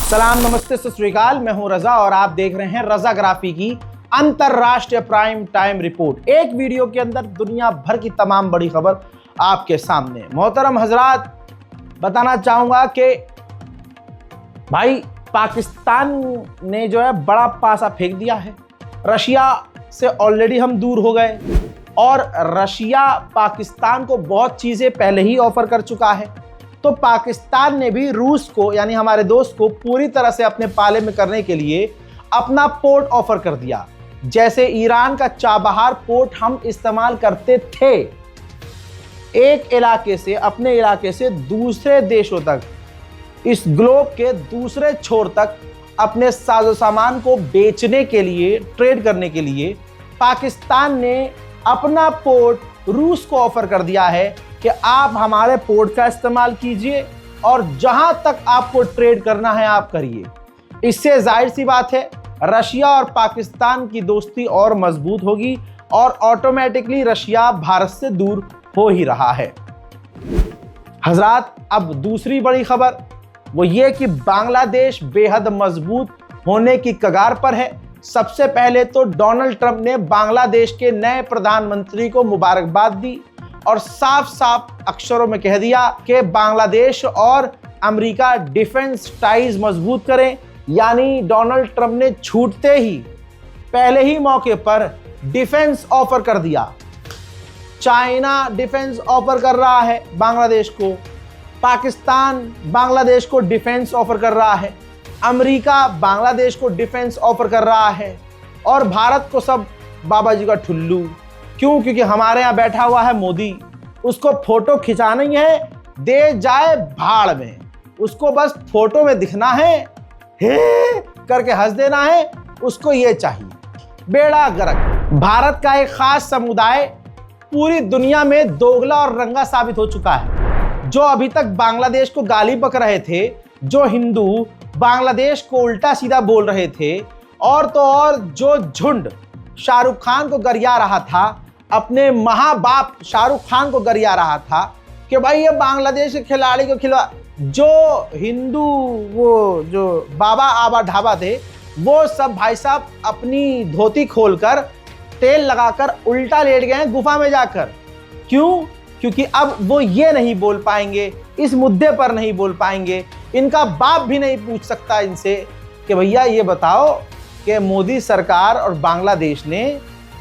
सलाम, नमस्ते, सत श्री अकाल। मैं हूं रजा और आप देख रहे हैं रजाग्राफी की अंतरराष्ट्रीय प्राइम टाइम रिपोर्ट। एक वीडियो के अंदर दुनिया भर की तमाम बड़ी खबर आपके सामने। मोहतरम हजरात, बताना चाहूंगा कि भाई पाकिस्तान ने जो है बड़ा पासा फेंक दिया है। रशिया से ऑलरेडी हम दूर हो गए और रशिया पाकिस्तान को बहुत चीज़ें पहले ही ऑफर कर चुका है। तो पाकिस्तान ने भी रूस को, यानी हमारे दोस्त को, पूरी तरह से अपने पाले में करने के लिए अपना पोर्ट ऑफर कर दिया। जैसे ईरान का चाबहार पोर्ट हम इस्तेमाल करते थे, एक इलाके से, अपने इलाके से दूसरे देशों तक, इस ग्लोब के दूसरे छोर तक अपने साजो सामान को बेचने के लिए, ट्रेड करने के लिए पाकिस्तान ने अपना पोर्ट रूस को ऑफर कर दिया है कि आप हमारे पोर्ट का इस्तेमाल कीजिए और जहां तक आपको ट्रेड करना है आप करिए। इससे जाहिर सी बात है रशिया और पाकिस्तान की दोस्ती और मजबूत होगी और ऑटोमेटिकली रशिया भारत से दूर हो ही रहा है। हजरात, अब दूसरी बड़ी खबर वो ये कि बांग्लादेश बेहद मजबूत होने की कगार पर है। सबसे पहले तो डोनाल्ड ट्रंप ने बांग्लादेश के नए प्रधानमंत्री को मुबारकबाद दी और साफ साफ अक्षरों में कह दिया कि बांग्लादेश और अमेरिका डिफेंस टाइज मजबूत करें। यानी डोनाल्ड ट्रंप ने छूटते ही पहले ही मौके पर डिफेंस ऑफर कर दिया। चाइना डिफेंस ऑफर कर रहा है बांग्लादेश को, पाकिस्तान बांग्लादेश को डिफेंस ऑफर कर रहा है, अमेरिका बांग्लादेश को डिफेंस ऑफर कर रहा है और भारत को सब बाबा जी का ठुल्लू। क्यों? क्योंकि हमारे यहाँ बैठा हुआ है मोदी, उसको फोटो खिंचाना ही है, दे जाए भाड़ में, उसको बस फोटो में दिखना है, हे करके हंस देना है, उसको ये चाहिए। बेड़ा गर्क। भारत का एक खास समुदाय पूरी दुनिया में दोगला और रंगा साबित हो चुका है। जो अभी तक बांग्लादेश को गाली बक रहे थे, जो हिंदू बांग्लादेश को उल्टा सीधा बोल रहे थे, और तो और जो झुंड शाहरुख खान को गरिया रहा था, अपने महाबाप शाहरुख खान को गरिया रहा था कि भाई ये बांग्लादेश के खिलाड़ी को खिलवा, जो हिंदू वो जो बाबा आबा ढाबा थे, वो सब भाई साहब अपनी धोती खोलकर तेल लगाकर उल्टा लेट गए हैं गुफा में जाकर। क्यों? क्योंकि अब वो ये नहीं बोल पाएंगे, इस मुद्दे पर नहीं बोल पाएंगे। इनका बाप भी नहीं पूछ सकता इनसे कि भैया ये बताओ कि मोदी सरकार और बांग्लादेश ने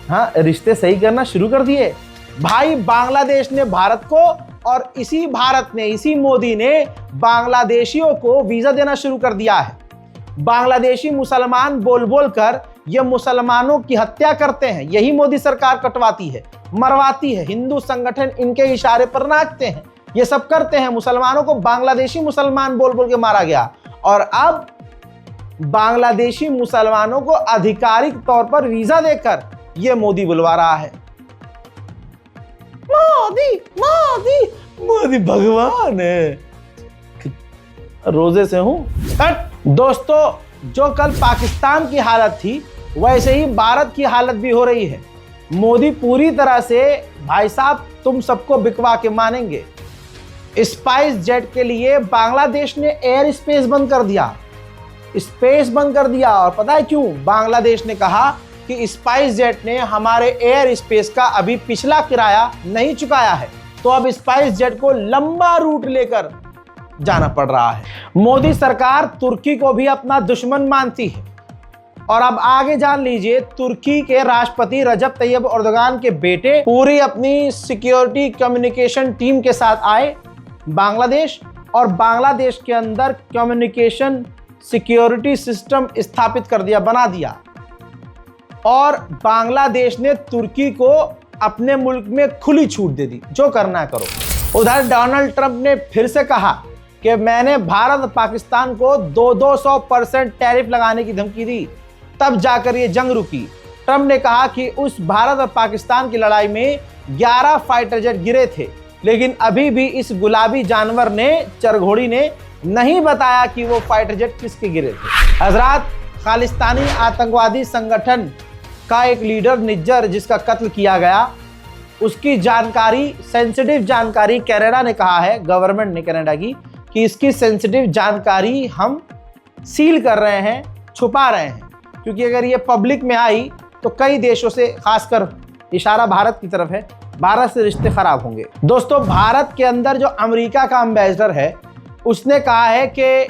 रिश्ते सही करना शुरू कर दिए। भाई बांग्लादेश ने भारत को, और इसी भारत ने, इसी मोदी ने बांग्लादेशियों को वीजा देना शुरू कर दिया है। बांग्लादेशी मुसलमान बोल बोल कर ये मुसलमानों की हत्या करते हैं, यही मोदी सरकार कटवाती है, मरवाती है। हिंदू संगठन इनके इशारे पर नाचते हैं, ये सब करते हैं। मुसलमानों को बांग्लादेशी मुसलमान बोल बोल के मारा गया और अब बांग्लादेशी मुसलमानों को आधिकारिक तौर पर वीजा देकर ये मोदी बुलवा रहा है। मोदी मोदी मोदी भगवान है, रोजे से हूं। दोस्तों, जो कल पाकिस्तान की हालत थी वैसे ही भारत की हालत भी हो रही है। मोदी पूरी तरह से, भाई साहब तुम सबको बिकवा के मानेंगे, स्पाइस जेट के लिए बांग्लादेश ने एयर स्पेस बंद कर दिया, स्पेस बंद कर दिया। और पता है क्यों? बांग्लादेश ने कहा कि स्पाइस जेट ने हमारे एयर स्पेस का अभी पिछला किराया नहीं चुकाया है, तो अब स्पाइस जेट को लंबा रूट लेकर जाना पड़ रहा है। मोदी सरकार तुर्की को भी अपना दुश्मन मानती है। और अब आगे जान लीजिए, तुर्की के राष्ट्रपति रजब तैयब एर्दोगान के बेटे पूरी अपनी सिक्योरिटी कम्युनिकेशन टीम के साथ आए बांग्लादेश, और बांग्लादेश के अंदर कम्युनिकेशन सिक्योरिटी सिस्टम स्थापित कर दिया, बना दिया। और बांग्लादेश ने तुर्की को अपने मुल्क में खुली छूट दे दी, जो करना करो। उधर डोनाल्ड ट्रंप ने फिर से कहा कि मैंने भारत और पाकिस्तान को 200% टैरिफ लगाने की धमकी दी, तब जाकर ये जंग रुकी। ट्रंप ने कहा कि उस भारत और पाकिस्तान की लड़ाई में 11 फाइटर जेट गिरे थे, लेकिन अभी भी इस गुलाबी जानवर ने, चरघोड़ी ने, नहीं बताया कि वो फाइटर जेट किसके गिरे थे। हजरात, खालिस्तानी आतंकवादी संगठन का एक लीडर निज्जर, जिसका कत्ल किया गया, उसकी जानकारी, सेंसिटिव जानकारी कनाडा ने कहा है, गवर्नमेंट ने कनाडा की, कि इसकी सेंसिटिव जानकारी हम सील कर रहे हैं, छुपा रहे हैं, क्योंकि अगर ये पब्लिक में आई तो कई देशों से, खासकर इशारा भारत की तरफ है, भारत से रिश्ते खराब होंगे। दोस्तों, भारत के अंदर जो अमेरिका का एम्बेसडर है उसने कहा है कि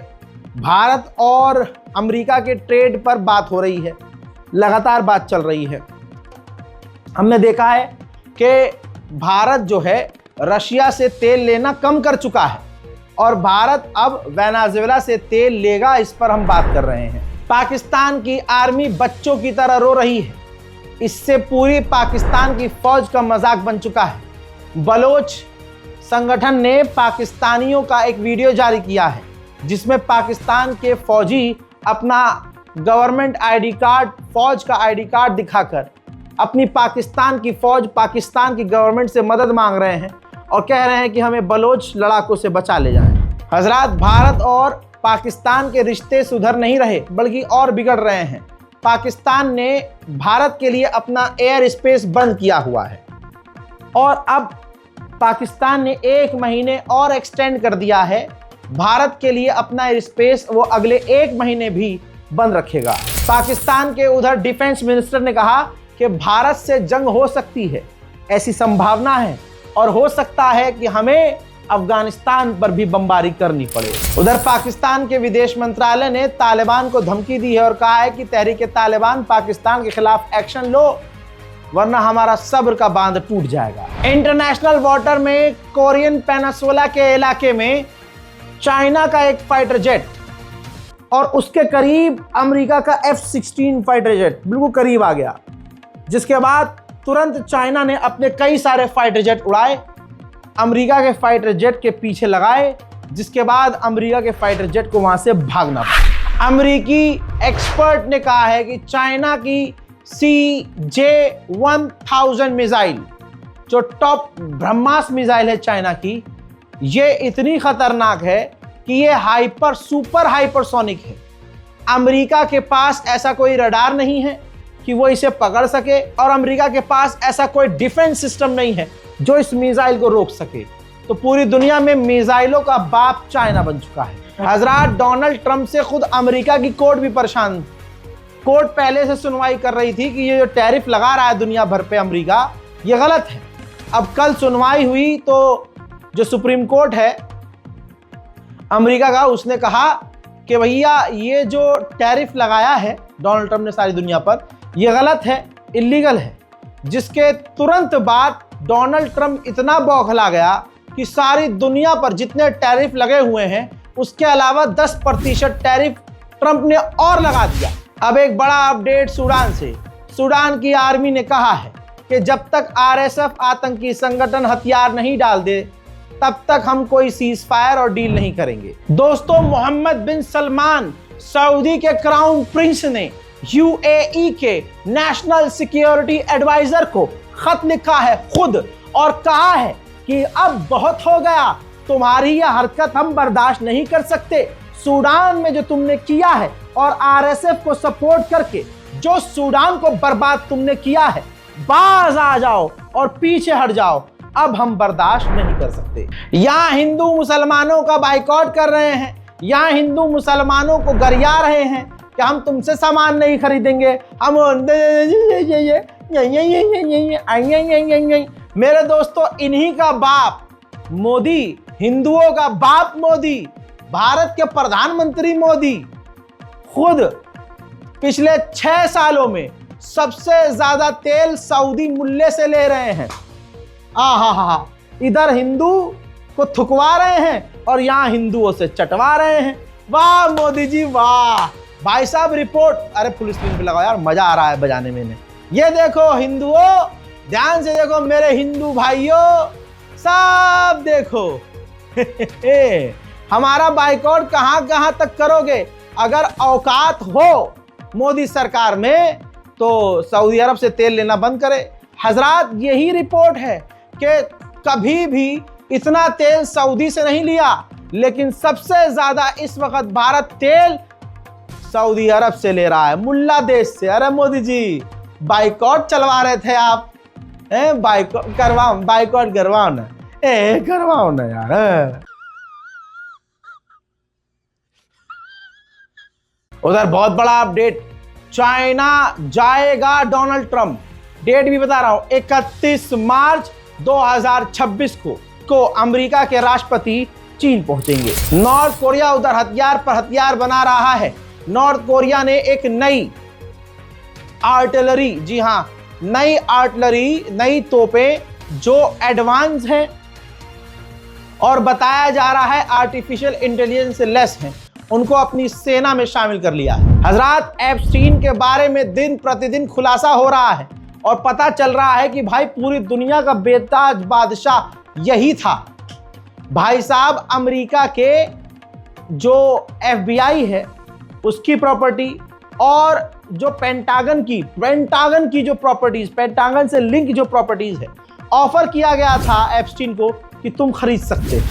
भारत और अमेरिका के ट्रेड पर बात हो रही है, लगातार बात चल रही है। हमने देखा है कि भारत जो है रशिया से तेल लेना कम कर चुका है और भारत अब वेनेजुएला से तेल लेगा, इस पर हम बात कर रहे हैं। पाकिस्तान की आर्मी बच्चों की तरह रो रही है, इससे पूरी पाकिस्तान की फौज का मजाक बन चुका है। बलोच संगठन ने पाकिस्तानियों का एक वीडियो जारी किया है जिसमें पाकिस्तान के फौजी अपना गवर्नमेंट आईडी कार्ड, फौज का आईडी कार्ड दिखाकर अपनी पाकिस्तान की फौज, पाकिस्तान की गवर्नमेंट से मदद मांग रहे हैं और कह रहे हैं कि हमें बलोच लड़ाकों से बचा ले जाएं। हजरात, भारत और पाकिस्तान के रिश्ते सुधर नहीं रहे बल्कि और बिगड़ रहे हैं। पाकिस्तान ने भारत के लिए अपना एयर स्पेस बंद किया हुआ है और अब पाकिस्तान ने 1 महीने और एक्सटेंड कर दिया है। भारत के लिए अपना एयर स्पेस वो अगले 1 महीने भी बंद रखेगा। पाकिस्तान के उधर डिफेंस मिनिस्टर ने कहा कि भारत से जंग हो सकती है, ऐसी संभावना है और हो सकता है कि हमें अफगानिस्तान पर भी बमबारी करनी पड़े। उधर पाकिस्तान के विदेश मंत्रालय ने तालिबान को धमकी दी है और कहा है कि तहरीके तालिबान पाकिस्तान के खिलाफ एक्शन लो वरना हमारा सब्र का बांध टूट जाएगा। इंटरनेशनल वाटर में कोरियन पेनिनसुला के इलाके में चाइना का एक फाइटर जेट और उसके करीब अमेरिका का F-16 फाइटर जेट बिल्कुल करीब आ गया, जिसके बाद तुरंत चाइना ने अपने कई सारे फाइटर जेट उड़ाए, अमेरिका के फाइटर जेट के पीछे लगाए, जिसके बाद अमेरिका के फाइटर जेट को वहां से भागना पड़ा। अमेरिकी एक्सपर्ट ने कहा है कि चाइना की CJ-1000 मिसाइल, जो टॉप ब्रह्मास्त्र मिसाइल है चाइना की, ये इतनी खतरनाक है कि ये सुपर हाइपरसोनिक है। अमेरिका के पास ऐसा कोई रडार नहीं है कि वो इसे पकड़ सके और अमेरिका के पास ऐसा कोई डिफेंस सिस्टम नहीं है जो इस मिसाइल को रोक सके। तो पूरी दुनिया में मिसाइलों का बाप चाइना बन चुका है। हजरात, डोनाल्ड ट्रंप से खुद अमेरिका की कोर्ट भी परेशान। कोर्ट पहले से सुनवाई कर रही थी कि ये जो टैरिफ लगा रहा है दुनिया भर पे अमेरिका, ये गलत है। अब कल सुनवाई हुई तो जो सुप्रीम कोर्ट है अमेरिका का, उसने कहा कि भैया ये जो टैरिफ लगाया है डोनाल्ड ट्रंप ने सारी दुनिया पर, ये गलत है, इलीगल है। जिसके तुरंत बाद डोनाल्ड ट्रंप इतना बौखला गया कि सारी दुनिया पर जितने टैरिफ लगे हुए हैं उसके अलावा 10% टैरिफ ट्रंप ने और लगा दिया। अब एक बड़ा अपडेट सूडान से। सूडान की आर्मी ने कहा है कि जब तक RSF आतंकी संगठन हथियार नहीं डाल दे तब तक हम कोई सीज फायर और डील नहीं करेंगे। दोस्तों, मोहम्मद बिन सलमान सऊदी के क्राउन प्रिंस ने UAE के नेशनल सिक्योरिटी एडवाइजर को खत लिखा है खुद और कहा है कि अब बहुत हो गया, तुम्हारी यह हरकत हम बर्दाश्त नहीं कर सकते। सूडान में जो तुमने किया है और RSF को सपोर्ट करके जो सूडान को बर्बाद तुमने किया है, बाज आ जाओ और पीछे हट जाओ, अब हम बर्दाश्त नहीं कर सकते। यहाँ हिंदू मुसलमानों का बाइकआउट कर रहे हैं, यहाँ हिंदू मुसलमानों को गरिया रहे हैं कि हम तुमसे सामान नहीं खरीदेंगे, हम मेरे दोस्तों, इन्हीं का बाप मोदी, हिंदुओं का बाप मोदी, भारत के प्रधानमंत्री मोदी खुद पिछले 6 सालों में सबसे ज्यादा तेल सऊदी मुल्ले से ले रहे हैं। इधर हिंदू को थुकवा रहे हैं और यहां हिंदुओं से चटवा रहे हैं। वाह मोदी जी वाह। भाई साहब रिपोर्ट, अरे फुल स्क्रीन पे लगाओ यार, मजा आ रहा है बजाने में। ये देखो हिंदुओं, ध्यान से देखो मेरे हिंदू भाइयों, सब देखो हमारा बाइकआउट कहां कहां तक करोगे। अगर औकात हो मोदी सरकार में तो सऊदी अरब से तेल लेना बंद करे। हजरात, यही रिपोर्ट है कि कभी भी इतना तेल सऊदी से नहीं लिया, लेकिन सबसे ज्यादा इस वक्त भारत तेल सऊदी अरब से ले रहा है, मुल्ला देश से। अरे मोदी जी, बाइकआउट चलवा रहे थे आप, बाइकआउट करवाओ ना, करवाओ ना यार। उधर बहुत बड़ा अपडेट, चाइना जाएगा डोनाल्ड ट्रंप। डेट भी बता रहा हूं, 31 मार्च 2026 को अमेरिका के राष्ट्रपति चीन पहुंचेंगे। नॉर्थ कोरिया उधर हथियार पर हथियार बना रहा है। नॉर्थ कोरिया ने एक नई आर्टिलरी, जी हां, नई आर्टिलरी, नई तोपें जो एडवांस हैं और बताया जा रहा है आर्टिफिशियल इंटेलिजेंस से लेस हैं, उनको अपनी सेना में शामिल कर लिया है। हजरात, एप्स्टीन के बारे में दिन प्रतिदिन खुलासा हो रहा है और पता चल रहा है कि भाई पूरी दुनिया का बेताज बादशाह यही था। भाई साहब, अमेरिका के जो FBI है उसकी प्रॉपर्टी और जो पेंटागन की जो प्रॉपर्टीज, पेंटागन से लिंक जो प्रॉपर्टीज है, ऑफर किया गया था एप्स्टीन को कि तुम खरीद सकते हो।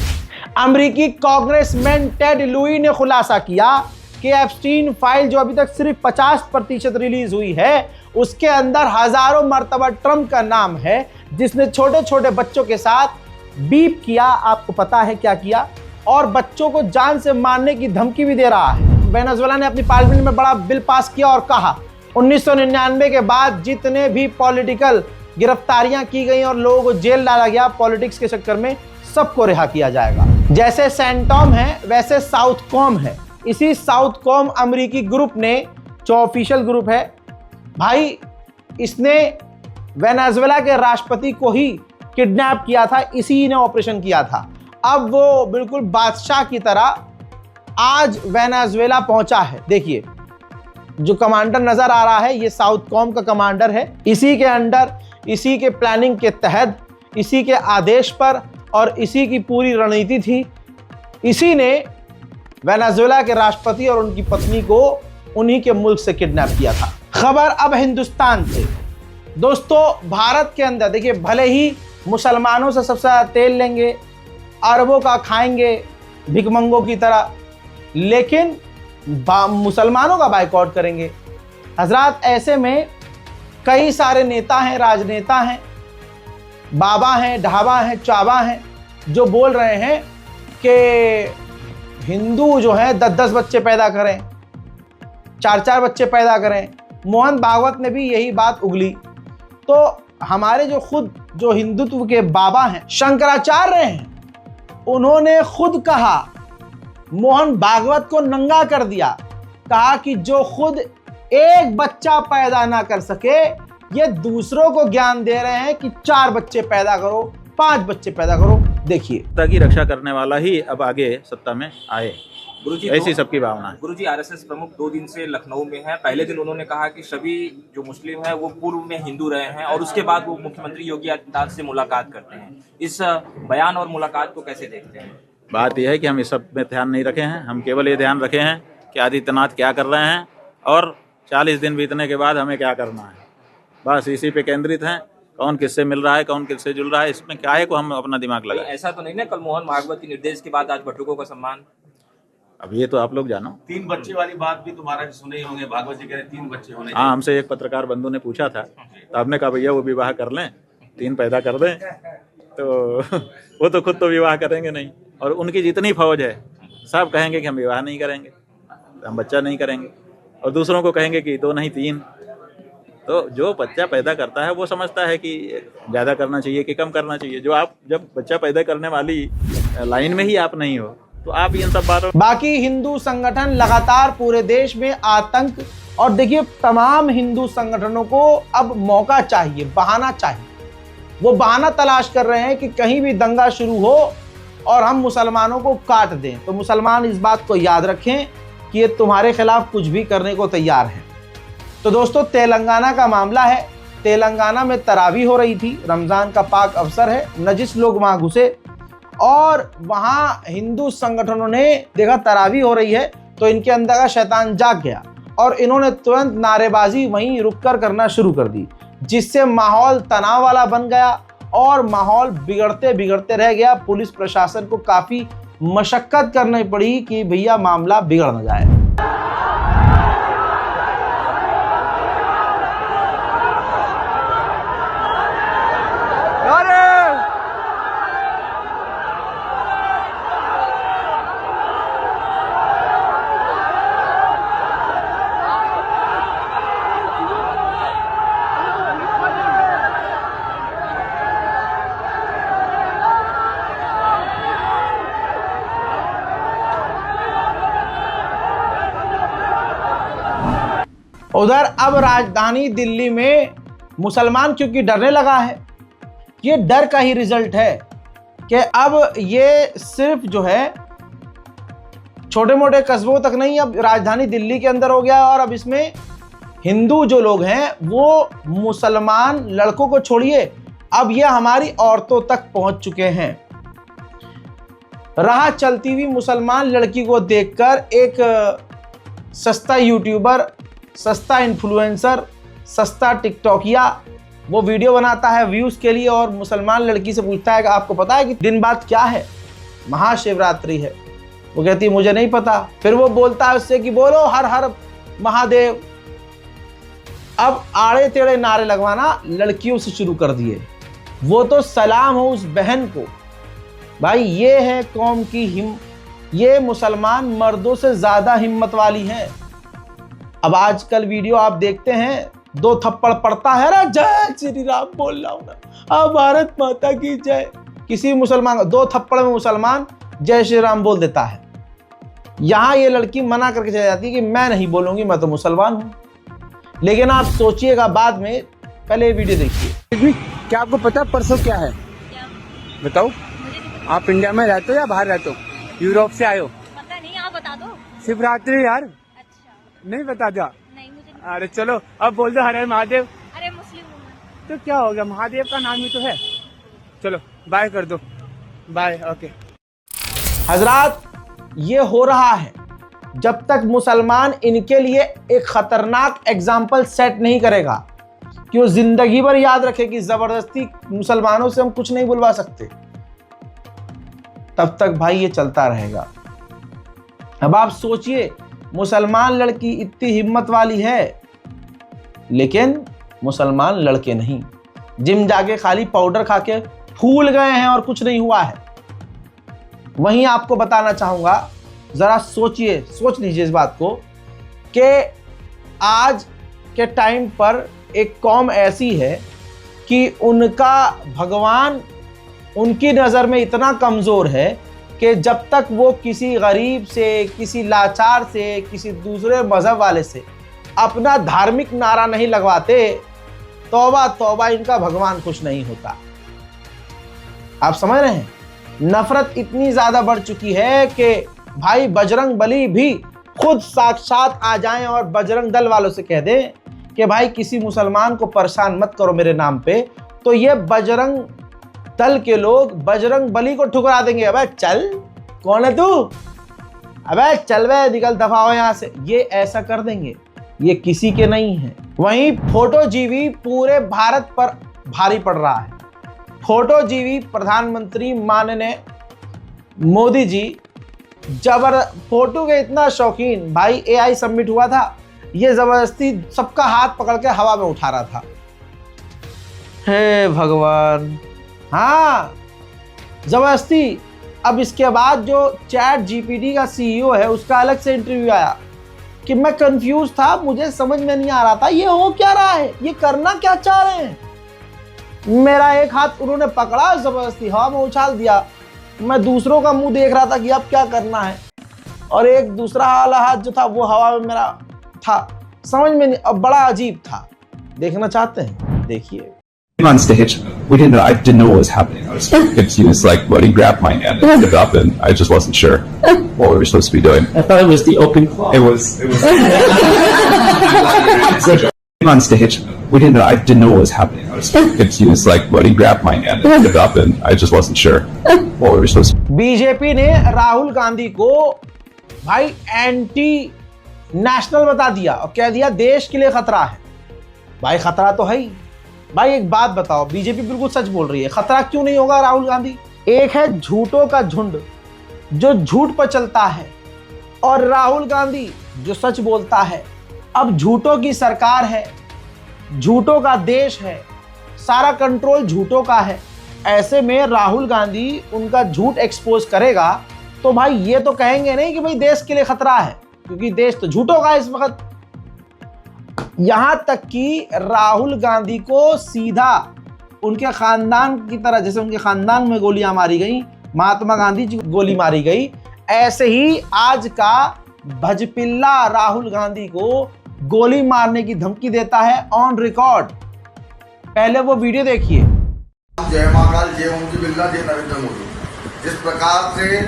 अमेरिकी कांग्रेसमैन टेड लुई ने खुलासा किया कि एप्स्टीन फाइल जो अभी तक सिर्फ 50% रिलीज हुई है, उसके अंदर हजारों मर्तबा ट्रंप का नाम है, जिसने छोटे छोटे बच्चों के साथ बीप किया। आपको पता है क्या किया? और बच्चों को जान से मारने की धमकी भी दे रहा है। वेनेजुएला ने अपनी पार्लियामेंट में बड़ा बिल पास किया और कहा 1999 के बाद जितने भी पॉलिटिकल गिरफ्तारियां की गई और लोगों को जेल डाला गया पॉलिटिक्स के चक्कर में, सबको रिहा किया जाएगा। जैसे सेंटॉम है वैसे साउथ कॉम है। इसी साउथ कॉम अमेरिकी ग्रुप ने, जो ऑफिशियल ग्रुप है भाई, इसने वेनेजुएला के राष्ट्रपति को ही किडनैप किया था, इसी ने ऑपरेशन किया था। अब वो बिल्कुल बादशाह की तरह आज वेनेजुएला पहुंचा है। देखिए, जो कमांडर नजर आ रहा है ये साउथ कॉम का कमांडर है। इसी के अंडर, इसी के प्लानिंग के तहत, इसी के आदेश पर और इसी की पूरी रणनीति थी। इसी ने वेनेजुएला के राष्ट्रपति और उनकी पत्नी को उन्हीं के मुल्क से किडनैप किया था। खबर अब हिंदुस्तान से। दोस्तों, भारत के अंदर देखिए, भले ही मुसलमानों से सबसे ज्यादा तेल लेंगे, अरबों का खाएंगे भिखमंगों की तरह, लेकिन मुसलमानों का बायकॉट करेंगे। हजरात, ऐसे में कई सारे नेता हैं, राजनेता हैं, बाबा हैं, ढाबा हैं, चाबा हैं, जो बोल रहे हैं कि हिंदू जो है 10-10 बच्चे पैदा करें, 4-4 बच्चे पैदा करें। मोहन भागवत ने भी यही बात उगली। तो हमारे जो हिंदुत्व के बाबा हैं, शंकराचार्य हैं, उन्होंने खुद कहा, मोहन भागवत को नंगा कर दिया, कहा कि जो खुद एक बच्चा पैदा ना कर सके, ये दूसरों को ज्ञान दे रहे हैं कि 4 बच्चे पैदा करो, 5 बच्चे पैदा करो। देखिए, सत्ता की रक्षा करने वाला ही अब आगे सत्ता में आए, गुरुजी, ऐसी सबकी भावना है। गुरुजी, आरएसएस प्रमुख 2 दिन से लखनऊ में हैं। पहले दिन उन्होंने कहा कि सभी जो मुस्लिम हैं वो पूर्व में हिंदू रहे हैं और उसके बाद वो मुख्यमंत्री योगी आदित्यनाथ से मुलाकात करते हैं। इस बयान और मुलाकात को कैसे देखते हैं? बात यह है कि हम इस सब में ध्यान नहीं रखे हैं। हम केवल ये ध्यान रखे हैं कि आदित्यनाथ क्या कर रहे हैं और 40 दिन बीतने के बाद हमें क्या करना है। बस इसी पे केंद्रित हैं। कौन किससे मिल रहा है, कौन किससे जुड़ रहा है, इसमें क्या है को हम अपना दिमाग लगाएं। ऐसा तो नहीं ना, कल मोहन भागवत के निर्देश के बाद आज बटुकों का सम्मान? अब ये तो आप लोग जानो। 3 बच्चे वाली बात भी तुम्हारा सुने ही होंगे। भागवत जी कह रहे 3 बच्चे होने। हाँ, हमसे एक पत्रकार बंधु ने पूछा था, तो आपने कहा भैया वो विवाह कर लें, 3 पैदा कर दें, तो वो तो खुद तो विवाह करेंगे नहीं, और उनकी जितनी फौज है सब कहेंगे कि हम विवाह नहीं करेंगे, हम बच्चा नहीं करेंगे, और दूसरों को कहेंगे कि 2 नहीं 3। तो जो बच्चा पैदा करता है वो समझता है कि ज़्यादा करना चाहिए कि कम करना चाहिए। जो आप जब बच्चा पैदा करने वाली लाइन में ही आप नहीं हो, तो आप इन सब बातों। बाकी हिंदू संगठन लगातार पूरे देश में आतंक, और देखिए, तमाम हिंदू संगठनों को अब मौका चाहिए, बहाना चाहिए। वो बहाना तलाश कर रहे हैं कि कहीं भी दंगा शुरू हो और हम मुसलमानों को काट दें, तो मुसलमान इस बात को याद रखें कि ये तुम्हारे खिलाफ कुछ भी करने को तैयार हैं। तो दोस्तों, तेलंगाना का मामला है। तेलंगाना में तरावी हो रही थी, रमजान का पाक अवसर है, नजिस लोग वहां घुसे और वहां हिंदू संगठनों ने देखा तरावी हो रही है, तो इनके अंदर का शैतान जाग गया और इन्होंने तुरंत नारेबाजी वहीं रुककर करना शुरू कर दी, जिससे माहौल तनाव वाला बन गया और माहौल बिगड़ते बिगड़ते रह गया। पुलिस प्रशासन को काफी मशक्कत करनी पड़ी कि भैया मामला बिगड़ न जाए। उधर अब राजधानी दिल्ली में मुसलमान क्योंकि डरने लगा है, ये डर का ही रिजल्ट है कि अब ये सिर्फ जो है छोटे मोटे कस्बों तक नहीं, अब राजधानी दिल्ली के अंदर हो गया। और अब इसमें हिंदू जो लोग हैं वो मुसलमान लड़कों को छोड़िए, अब ये हमारी औरतों तक पहुंच चुके हैं। राह चलती हुई मुसलमान लड़की को देखकर एक सस्ता यूट्यूबर, सस्ता इन्फ्लुएंसर, सस्ता टिकटॉकिया वो वीडियो बनाता है व्यूज के लिए और मुसलमान लड़की से पूछता है कि आपको पता है कि दिन बाद क्या है? महाशिवरात्रि है। वो कहती है मुझे नहीं पता। फिर वो बोलता है उससे कि बोलो हर हर महादेव। अब आड़े टेढ़े नारे लगवाना लड़कियों से शुरू कर दिए। वो तो सलाम हो उस बहन को। भाई ये है कौम की ये मुसलमान मर्दों से ज्यादा हिम्मत वाली है। अब आजकल वीडियो आप देखते हैं, 2 थप्पड़ पड़ता है ना, जय श्री राम बोल रहा हूं ना, अब भारत माता की जय। किसी मुसलमान 2 थप्पड़ में मुसलमान जय श्री राम बोल देता है। यहां ये लड़की मना करके चली जाती है कि मैं नहीं बोलूंगी, मैं तो मुसलमान हूं। लेकिन आप सोचिएगा बाद में, पहले ये वीडियो देखिए। क्या आपको पता परसों क्या है? बताओ। आप इंडिया में रहते हो या बाहर रहते हो? यूरोप से आए हो? पता नहीं, आप बता दो। शिवरात्रि यार। अच्छा। नहीं बता जा? नहीं, मुझे नहीं। अरे चलो अब बोल दो हर हर महादेव। अरे मुस्लिम हूँ मैं। तो क्या हो गया, महादेव का नाम ही तो है। चलो बाय कर दो, बाय। ओके हजरात, ये हो रहा है जब तक मुसलमान इनके लिए एक खतरनाक एग्जाम्पल सेट नहीं करेगा कि वो जिंदगी भर याद रखे कि जबरदस्ती मुसलमानों से हम कुछ नहीं बुलवा सकते, तब तक भाई ये चलता रहेगा। अब आप सोचिए, मुसलमान लड़की इतनी हिम्मत वाली है लेकिन मुसलमान लड़के नहीं। जिम जाके खाली पाउडर खा के फूल गए हैं और कुछ नहीं हुआ है। वहीं आपको बताना चाहूंगा, जरा सोचिए, सोच लीजिए इस बात को कि आज के टाइम पर एक कौम ऐसी है कि उनका भगवान उनकी नज़र में इतना कमज़ोर है कि जब तक वो किसी गरीब से, किसी लाचार से, किसी दूसरे मज़हब वाले से अपना धार्मिक नारा नहीं लगवाते, तौबा तौबा, इनका भगवान खुश नहीं होता। आप समझ रहे हैं? नफरत इतनी ज़्यादा बढ़ चुकी है कि भाई बजरंग बली भी खुद साक्षात आ जाएं और बजरंग दल वालों से कह दें कि भाई किसी मुसलमान को परेशान मत करो मेरे नाम पे, तो ये बजरंग दल के लोग बजरंग बली को ठुकरा देंगे। अबे चल, कौन है तू? अबे चल बे, निकल, दफा हो यहां से। ये ऐसा कर देंगे, ये किसी के नहीं है। वहीं फोटोजीवी पूरे भारत पर भारी पड़ रहा है। फोटोजीवी प्रधानमंत्री माननीय मोदी जी फोटो के इतना शौकीन, भाई AI सबमिट हुआ था, ये जबरदस्ती सबका हाथ पकड़ के हवा में उठा रहा था। हे भगवान, हाँ जबरदस्ती। अब इसके बाद जो ChatGPT का CEO है उसका अलग से इंटरव्यू आया कि मैं कंफ्यूज था, मुझे समझ में नहीं आ रहा था ये हो क्या रहा है, ये करना क्या चाह रहे हैं। मेरा एक हाथ उन्होंने पकड़ा, जबरदस्ती हवा में उछाल दिया। मैं दूसरों का मुंह देख रहा था कि अब क्या करना है, और एक दूसरा वाला हाथ जो था वो हवा में मेरा था, समझ में नहीं। अब बड़ा अजीब था। देखना चाहते हैं? देखिए। On stage, I didn't know what was happening. I was confused, like, but he grabbed my hand and stood up, and I just wasn't sure what we were supposed to be doing. I thought it was the open claw. It was. On stage, I didn't know what was happening. I was confused, like, but he grabbed my hand and stood up, and I just wasn't sure what we were supposed to. BJP ने राहुल गांधी को भाई anti national बता दिया और कह दिया देश के लिए खतरा है। भाई खतरा तो है ही। भाई एक बात बताओ, बीजेपी बिल्कुल सच बोल रही है, खतरा क्यों नहीं होगा राहुल गांधी? एक है झूठों का झुंड जो झूठ पर चलता है, और राहुल गांधी जो सच बोलता है। अब झूठों की सरकार है, झूठों का देश है, सारा कंट्रोल झूठों का है। ऐसे में राहुल गांधी उनका झूठ एक्सपोज करेगा तो भाई ये तो कहेंगे नहीं कि भाई देश के लिए खतरा है, क्योंकि देश तो झूठों का है इस वक्त। यहां तक कि राहुल गांधी को सीधा उनके खानदान की तरह, जैसे उनके खानदान में गोलियां मारी गई, महात्मा गांधी जी गोली मारी गई, ऐसे ही आज का भजपिल्ला राहुल गांधी को गोली मारने की धमकी देता है ऑन रिकॉर्ड। पहले वो वीडियो देखिए। जय महाकाल, जय ओम जी बिरला, जय नरेंद्र मोदी। जिस प्रकार से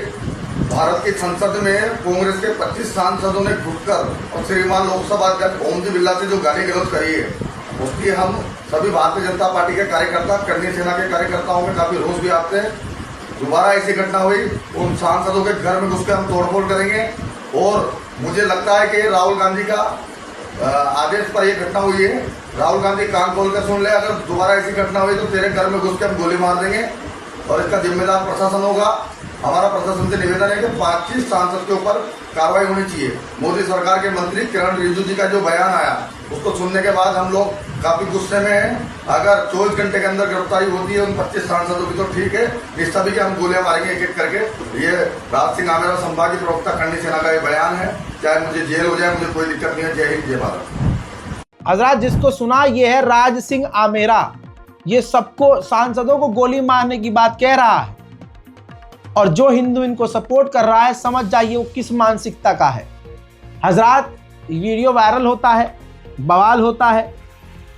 भारत की संसद में कांग्रेस के 25 सांसदों ने घुसकर और श्रीमान लोकसभा अध्यक्ष ओम जी बिरला से जो गाली गलौज करी है, उसकी हम सभी भारतीय जनता पार्टी के कार्यकर्ता, करनी सेना के कार्यकर्ताओं में काफी रोष भी आते हैं। दोबारा ऐसी घटना हुई, उन सांसदों के घर में घुस के हम तोड़फोड़ करेंगे। और मुझे लगता है कि राहुल गांधी का आदेश पर यह घटना हुई है। राहुल गांधी कान खोल कर सुन ले, अगर दोबारा ऐसी घटना हुई तो तेरे घर में घुस के हम गोली मार देंगे और इसका जिम्मेदार प्रशासन होगा। हमारा प्रशासन से निवेदन है कि 25 सांसद के ऊपर कार्रवाई होनी चाहिए। मोदी सरकार के मंत्री किरण रिजिजू जी का जो बयान आया, उसको सुनने के बाद हम लोग काफी गुस्से में हैं। अगर 24 घंटे के अंदर गिरफ्तारी होती है उन 25 सांसदों की तो ठीक है, इस सभी के हम गोलियां मारेंगे एक एक करके। ये राज सिंह आमेरा संभागी प्रवक्ता करनी सेना का ये बयान है। चाहे मुझे जेल हो जाए, मुझे कोई दिक्कत नहीं है। जय हिंद, जय भारत। हजरात, जिसको सुना ये है राज सिंह आमेरा। ये सबको, सांसदों को गोली मारने की बात कह रहा है। और जो हिंदू इनको सपोर्ट कर रहा है, समझ जाइए वो किस मानसिकता का है। हजरात, वीडियो वायरल होता है, बवाल होता है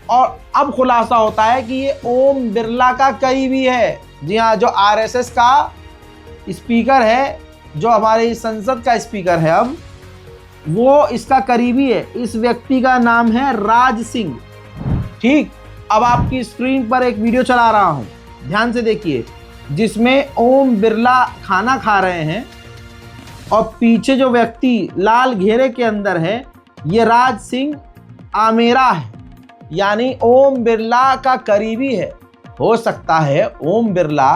और अब खुलासा होता है कि ये ओम बिरला का करीबी है। जी हाँ, जो आरएसएस का स्पीकर है, जो हमारे संसद का स्पीकर है अब, वो इसका करीबी है। इस व्यक्ति का नाम है राज सिंह। ठीक, अब आपकी स्क्रीन पर एक वीडियो चला रहा हूं, ध्यान से देखिए, जिसमें ओम बिरला खाना खा रहे हैं और पीछे जो व्यक्ति लाल घेरे के अंदर है, ये राज सिंह आमेरा है, यानी ओम बिरला का करीबी है। हो सकता है ओम बिरला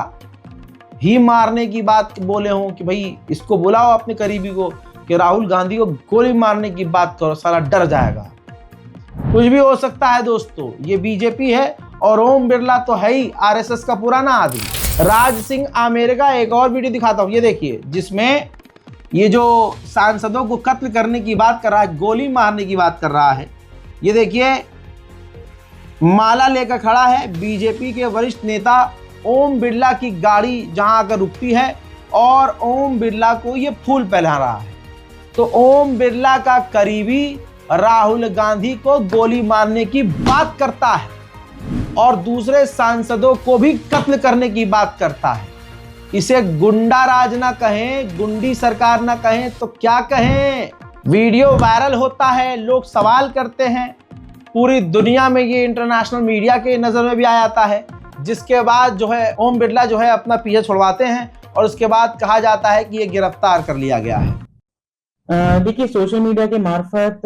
ही मारने की बात बोले हों कि भाई इसको बुलाओ अपने करीबी को कि राहुल गांधी को गोली मारने की बात करो, साला डर जाएगा। कुछ भी हो सकता है दोस्तों, ये बीजेपी है और ओम बिरला तो है ही आरएसएस का पुराना आदमी। राज सिंह आमेरे का एक और वीडियो दिखाता हूं, ये देखिए, जिसमें ये जो सांसदों को कत्ल करने की बात कर रहा है, गोली मारने की बात कर रहा है। ये देखिए, माला लेकर खड़ा है बीजेपी के वरिष्ठ नेता। ओम बिरला की गाड़ी जहां आकर रुकती है और ओम बिरला को ये फूल पहना रहा है। तो ओम बिरला का करीबी राहुल गांधी को गोली मारने की बात करता है और दूसरे सांसदों को भी कत्ल करने की बात करता है। इसे गुंडा राज ना कहें, गुंडी सरकार ना कहें तो क्या कहें। वीडियो वायरल होता है, लोग सवाल करते हैं, पूरी दुनिया में ये इंटरनेशनल मीडिया के नजर में भी आ जाता है। जिसके बाद जो है ओम बिरला जो है अपना पीछे छुड़वाते हैं और उसके बाद कहा जाता है कि ये गिरफ्तार कर लिया गया है। देखिए, सोशल मीडिया के मार्फत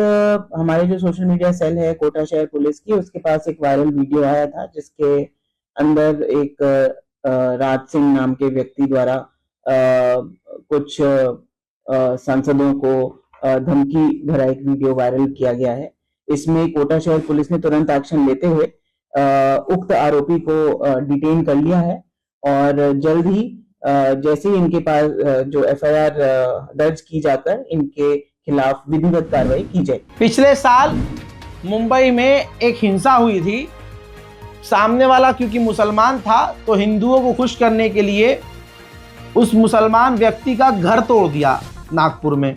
हमारे जो सोशल मीडिया सेल है कोटा शहर पुलिस की, उसके पास एक वायरल वीडियो आया था जिसके अंदर एक राज सिंह नाम के व्यक्ति द्वारा कुछ सांसदों को धमकी भरा एक वीडियो वायरल किया गया है। इसमें कोटा शहर पुलिस ने तुरंत एक्शन लेते हुए उक्त आरोपी को डिटेन कर लिया है और जल्द ही जैसे ही इनके पास जो एफआईआर दर्ज की जाकर इनके खिलाफ विधिवत कार्रवाई की जाए। पिछले साल मुंबई में एक हिंसा हुई थी। सामने वाला क्योंकि मुसलमान था तो हिंदुओं को खुश करने के लिए उस मुसलमान व्यक्ति का घर तोड़ दिया नागपुर में।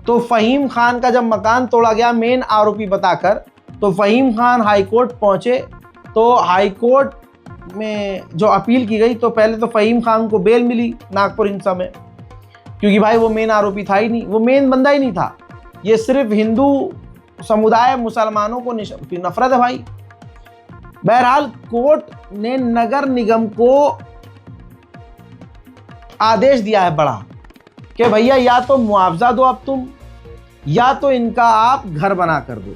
तो फहीम खान का जब मकान तोड़ा गया मेन आरोपी बताकर, तो फहीम खान हाईकोर्ट पहुंचे। तो हाईकोर्ट में जो अपील की गई, तो पहले तो फहीम खान को बेल मिली नागपुर हिंसा में, क्योंकि भाई वो मेन आरोपी था ही नहीं, वो मेन बंदा ही नहीं था। ये सिर्फ हिंदू समुदाय मुसलमानों को नफरत है भाई। बहरहाल कोर्ट ने नगर निगम को आदेश दिया है बड़ा कि भैया या तो मुआवजा दो अब तुम, या तो इनका आप घर बना कर दो।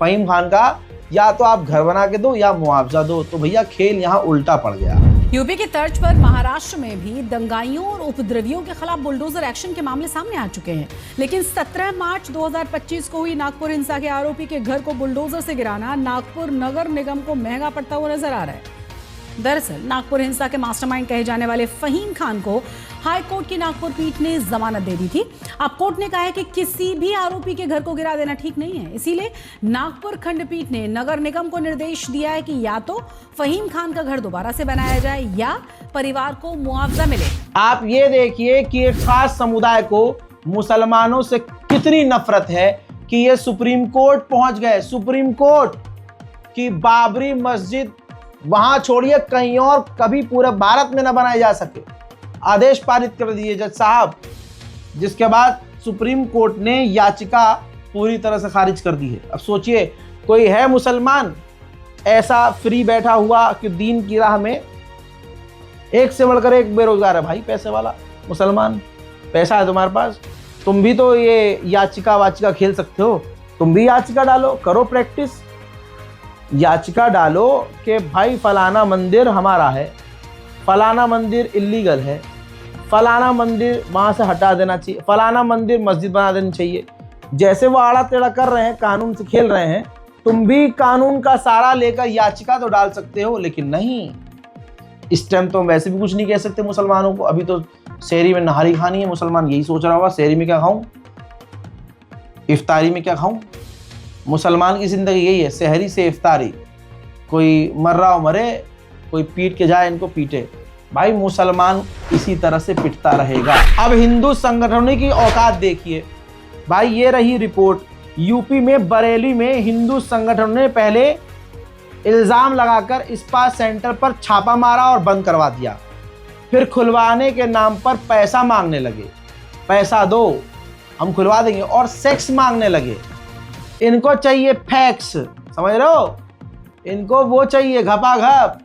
फहीम खान का या तो आप घर बना के दो या मुआवजा दो। तो भैया खेल यहाँ उल्टा पड़ गया। यूपी की तर्ज पर महाराष्ट्र में भी दंगाइयों और उपद्रवियों के खिलाफ बुलडोजर एक्शन के मामले सामने आ चुके हैं। लेकिन 17 मार्च 2025 को हुई नागपुर हिंसा के आरोपी के घर को बुलडोजर से गिराना नागपुर नगर निगम को महंगा पड़ता हुआ नजर आ रहा है। दरअसल नागपुर हिंसा के मास्टरमाइंड कहे जाने वाले फहीम खान को हाई कोर्ट की नागपुर पीठ ने जमानत दे दी थी। अब कोर्ट ने कहा है कि किसी भी आरोपी के घर को गिरा देना ठीक नहीं है। इसीलिए नागपुर खंडपीठ ने नगर निगम को निर्देश दिया है कि या तो फहीम खान का घर दोबारा से बनाया जाए या परिवार को मुआवजा मिले। आप ये देखिए कि एक खास समुदाय को मुसलमानों से कितनी नफरत है कि ये सुप्रीम कोर्ट पहुंच गए, सुप्रीम कोर्ट की बाबरी मस्जिद वहां छोड़िए कहीं और कभी पूरे भारत में न बनाई जा सके, आदेश पारित कर दिए जज साहब, जिसके बाद सुप्रीम कोर्ट ने याचिका पूरी तरह से खारिज कर दी है। अब सोचिए, कोई है मुसलमान ऐसा फ्री बैठा हुआ कि दीन की राह में, एक से बढ़कर एक बेरोजगार है भाई, पैसे वाला मुसलमान, पैसा है तुम्हारे पास, तुम भी तो ये याचिका वाचिका खेल सकते हो, तुम भी याचिका डालो, करो प्रैक्टिस, याचिका डालो कि भाई फलाना मंदिर हमारा है, फलाना मंदिर इल्लीगल है, फलाना मंदिर वहाँ से हटा देना चाहिए, फलाना मंदिर मस्जिद बना देनी चाहिए। जैसे वो आड़ा टेढ़ा कर रहे हैं, कानून से खेल रहे हैं, तुम भी कानून का सहारा लेकर याचिका तो डाल सकते हो। लेकिन नहीं, इस टाइम तो वैसे भी कुछ नहीं कह सकते मुसलमानों को। अभी तो शहरी में नहारी खानी है, मुसलमान यही सोच रहा होगा शहरी में क्या खाऊं, इफ्तारी में क्या खाऊं। मुसलमान की ज़िंदगी यही है, शहरी से इफ्तारी, कोई मर रहा हो मरे, कोई पीट के जाए इनको पीटे। भाई मुसलमान इसी तरह से पिटता रहेगा। अब हिंदू संगठनों की औकात देखिए भाई, ये रही रिपोर्ट। यूपी में बरेली में हिंदू संगठनों ने पहले इल्ज़ाम लगाकर इस्पात सेंटर पर छापा मारा और बंद करवा दिया, फिर खुलवाने के नाम पर पैसा मांगने लगे, पैसा दो हम खुलवा देंगे, और सेक्स मांगने लगे। इनको चाहिए फैक्स, समझ रहे हो, इनको वो चाहिए घपाघप।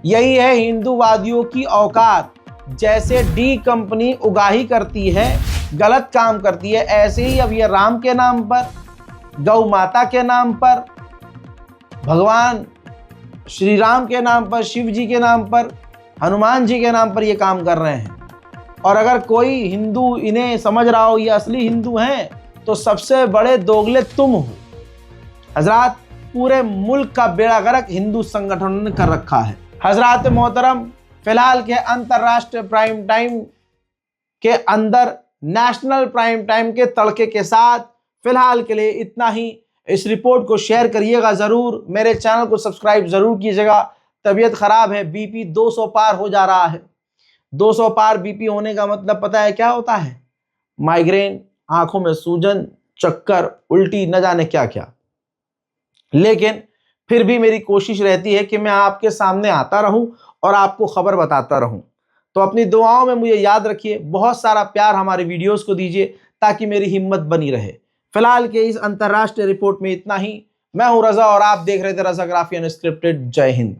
यही है हिंदूवादियों की औकात। जैसे डी कंपनी उगाही करती है, गलत काम करती है, ऐसे ही अब ये राम के नाम पर, गौ माता के नाम पर, भगवान श्री राम के नाम पर, शिव जी के नाम पर, हनुमान जी के नाम पर ये काम कर रहे हैं। और अगर कोई हिंदू इन्हें समझ रहा हो ये असली हिंदू हैं, तो सबसे बड़े दोगले तुम हो। हजरात, पूरे मुल्क का बेड़ा गर्क हिंदू संगठनों ने कर रखा है। हजरात मोहतरम, फिलहाल के अंतर्राष्ट्रीय प्राइम टाइम के अंदर नेशनल प्राइम टाइम के तड़के के साथ फिलहाल के लिए इतना ही। इस रिपोर्ट को शेयर करिएगा ज़रूर, मेरे चैनल को सब्सक्राइब ज़रूर कीजिएगा। तबीयत ख़राब है, बीपी 200 पार हो जा रहा है। 200 पार बीपी होने का मतलब पता है क्या होता है? माइग्रेन, आंखों में सूजन, चक्कर, उल्टी, न जाने क्या क्या। लेकिन फिर भी मेरी कोशिश रहती है कि मैं आपके सामने आता रहूं और आपको खबर बताता रहूं। तो अपनी दुआओं में मुझे याद रखिए, बहुत सारा प्यार हमारे वीडियोस को दीजिए ताकि मेरी हिम्मत बनी रहे। फिलहाल के इस अंतर्राष्ट्रीय रिपोर्ट में इतना ही। मैं हूं रजा और आप देख रहे थे रजाग्राफी अनस्क्रिप्टेड। जय हिंद।